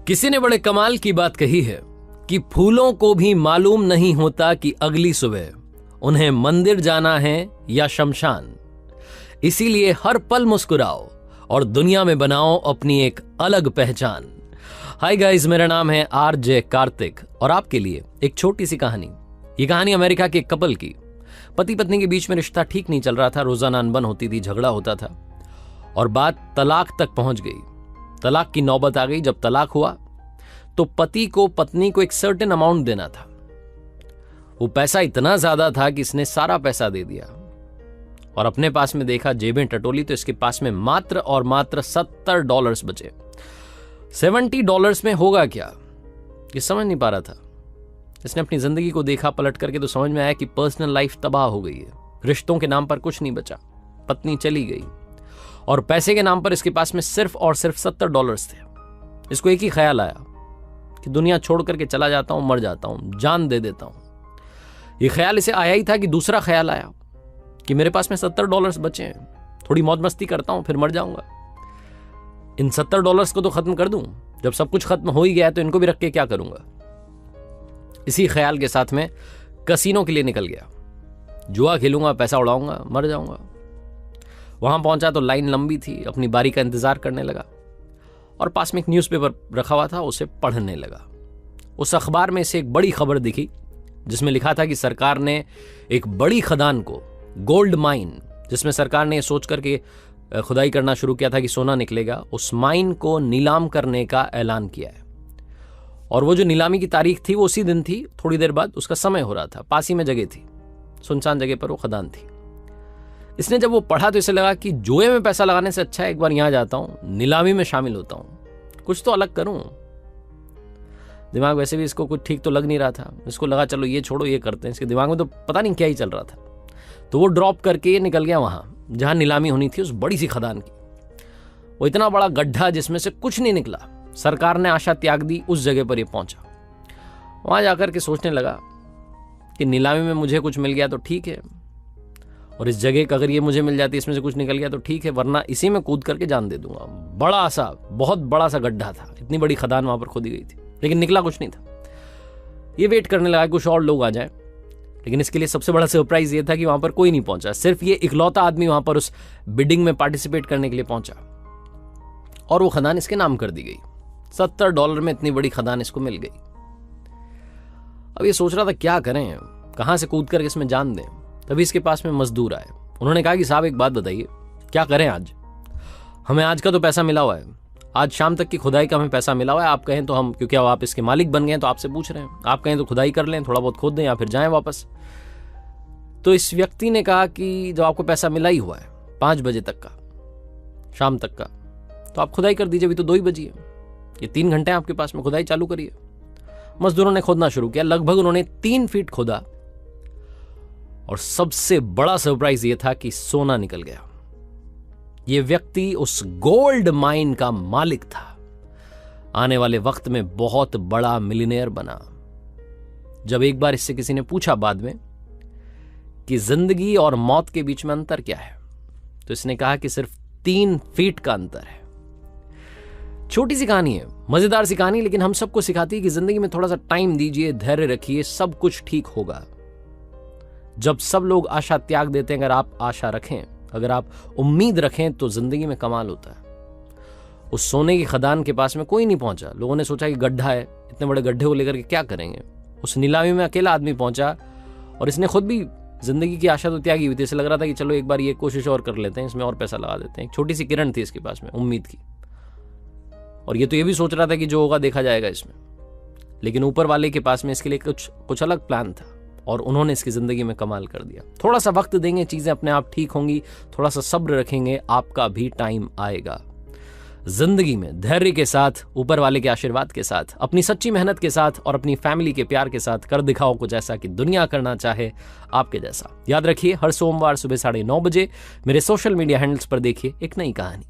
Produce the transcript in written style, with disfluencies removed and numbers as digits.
किसी ने बड़े कमाल की बात कही है कि फूलों को भी मालूम नहीं होता कि अगली सुबह उन्हें मंदिर जाना है या शमशान। इसीलिए हर पल मुस्कुराओ और दुनिया में बनाओ अपनी एक अलग पहचान। हाय गाइस, मेरा नाम है आरजे कार्तिक और आपके लिए एक छोटी सी कहानी। ये कहानी अमेरिका के एक कपल की। पति पत्नी के बीच में रिश्ता ठीक नहीं चल रहा था, रोजाना अनबन होती थी, झगड़ा होता था और बात तलाक तक पहुंच गई। तलाक की नौबत आ गई। जब तलाक हुआ तो पति को पत्नी को एक सर्टेन अमाउंट देना था। वो पैसा इतना ज्यादा था कि इसने सारा पैसा दे दिया और अपने पास में देखा, जेबें टटोली तो इसके पास में मात्र और मात्र $70 बचे। $70 में होगा क्या, ये समझ नहीं पा रहा था। इसने अपनी जिंदगी को देखा पलट करके तो समझ में आया कि पर्सनल लाइफ तबाह हो गई है। रिश्तों के नाम पर कुछ नहीं बचा, पत्नी चली गई और पैसे के नाम पर इसके पास में सिर्फ और सिर्फ $70 थे। इसको एक ही ख्याल आया कि दुनिया छोड़ करके चला जाता हूं, मर जाता हूं, जान दे देता हूं। ये ख्याल इसे आया ही था कि दूसरा ख्याल आया कि मेरे पास में $70 बचे हैं, थोड़ी मौज मस्ती करता हूं, फिर मर जाऊंगा। इन $70 को तो खत्म कर दूं। जब सब कुछ खत्म हो ही गया तो इनको भी रख के क्या करूंगा। इसी ख्याल के साथ में कसीनो के लिए निकल गया। जुआ खेलूंगा, पैसा उड़ाऊंगा, मर जाऊंगा। वहां पहुंचा तो लाइन लंबी थी। अपनी बारी का इंतजार करने लगा और पास में एक न्यूज़पेपर रखा हुआ था, उसे पढ़ने लगा। उस अखबार में से एक बड़ी खबर दिखी जिसमें लिखा था कि सरकार ने एक बड़ी खदान को, गोल्ड माइन, जिसमें सरकार ने सोच करके खुदाई करना शुरू किया था कि सोना निकलेगा, उस माइन को नीलाम करने का ऐलान किया है। और वो जो नीलामी की तारीख थी वो उसी दिन थी। थोड़ी देर बाद उसका समय हो रहा था। पास ही में जगह थी, सुनसान जगह पर वो खदान थी। इसने जब वो पढ़ा तो इसे लगा कि जुए में पैसा लगाने से अच्छा है एक बार यहां जाता हूं, नीलामी में शामिल होता हूं, कुछ तो अलग करूं। दिमाग वैसे भी इसको कुछ ठीक तो लग नहीं रहा था। इसको लगा चलो ये छोड़ो, ये करते हैं। इसके दिमाग में तो पता नहीं क्या ही चल रहा था। तो वो ड्रॉप करके निकल गया वहां जहां नीलामी होनी थी, उस बड़ी सी खदान की। वो इतना बड़ा गड्ढा जिसमें से कुछ नहीं निकला। सरकार ने आशा त्याग दी, उस जगह पर ये पहुंचा। वहां जाकर के सोचने लगा कि नीलामी में मुझे कुछ मिल गया तो ठीक है, और इस जगह का अगर ये मुझे मिल जाती, इसमें से कुछ निकल गया तो ठीक है, वरना इसी में कूद करके जान दे दूंगा। बड़ा सा, बहुत बड़ा सा गड्ढा था। इतनी बड़ी खदान वहां पर खोदी गई थी, लेकिन निकला कुछ नहीं था। ये वेट करने लगा कुछ और लोग आ जाए, लेकिन इसके लिए सबसे बड़ा सरप्राइज ये था कि वहां पर कोई नहीं पहुंचा। सिर्फ ये इकलौता आदमी वहां पर उस बिडिंग में पार्टिसिपेट करने के लिए पहुंचा और वो खदान इसके नाम कर दी गई। $70 में इतनी बड़ी खदान इसको मिल गई। अब ये सोच रहा था क्या करें, कहां से कूद करके इसमें जान दें। तभी इसके पास में मजदूर आए। उन्होंने कहा कि साहब एक बात बताइए, क्या करें आज? हमें आज का तो पैसा मिला हुआ है, आज शाम तक की खुदाई का हमें पैसा मिला हुआ है। आप कहें तो हम, क्योंकि अब आप इसके मालिक बन गए हैं तो आपसे पूछ रहे हैं, आप कहें तो खुदाई कर लें, थोड़ा बहुत खोद दें या फिर जाएं वापस। तो इस व्यक्ति ने कहा कि जब आपको पैसा मिला ही हुआ है 5 बजे तक का, शाम तक का, तो आप खुदाई कर दीजिए। अभी तो 2 ही बजी है, ये 3 घंटे आपके पास में, खुदाई चालू करिए। मजदूरों ने खोदना शुरू किया। लगभग उन्होंने 3 फीट खोदा और सबसे बड़ा सरप्राइज यह था कि सोना निकल गया। यह व्यक्ति उस गोल्ड माइन का मालिक था। आने वाले वक्त में बहुत बड़ा मिलियनेयर बना। जब एक बार इससे किसी ने पूछा बाद में कि जिंदगी और मौत के बीच में अंतर क्या है, तो इसने कहा कि सिर्फ 3 फीट का अंतर है। छोटी सी कहानी है, मजेदार सी कहानी, लेकिन हम सबको सिखाती है कि जिंदगी में थोड़ा सा टाइम दीजिए, धैर्य रखिए, सब कुछ ठीक होगा। जब सब लोग आशा त्याग देते हैं, अगर आप आशा रखें, अगर आप उम्मीद रखें, तो जिंदगी में कमाल होता है। उस सोने की खदान के पास में कोई नहीं पहुंचा। लोगों ने सोचा कि गड्ढा है, इतने बड़े गड्ढे को लेकर के क्या करेंगे। उस नीलामी में अकेला आदमी पहुंचा और इसने खुद भी जिंदगी की आशा तो त्यागी हुई थी। इसे लग रहा था कि चलो एक बार ये कोशिश और कर लेते हैं, इसमें और पैसा लगा देते हैं। एक छोटी सी किरण थी इसके पास में उम्मीद की, और ये तो ये भी सोच रहा था कि जो होगा देखा जाएगा इसमें। लेकिन ऊपर वाले के पास में इसके लिए कुछ अलग प्लान था और उन्होंने इसकी जिंदगी में कमाल कर दिया। थोड़ा सा वक्त देंगे, चीजें अपने आप ठीक होंगी। थोड़ा सा सब्र रखेंगे, आपका भी टाइम आएगा। जिंदगी में धैर्य के साथ, ऊपर वाले के आशीर्वाद के साथ, अपनी सच्ची मेहनत के साथ और अपनी फैमिली के प्यार के साथ कर दिखाओ कुछ ऐसा कि दुनिया करना चाहे आपके जैसा। याद रखिए, हर सोमवार सुबह 9:30 बजे मेरे सोशल मीडिया हैंडल्स पर देखिए एक नई कहानी।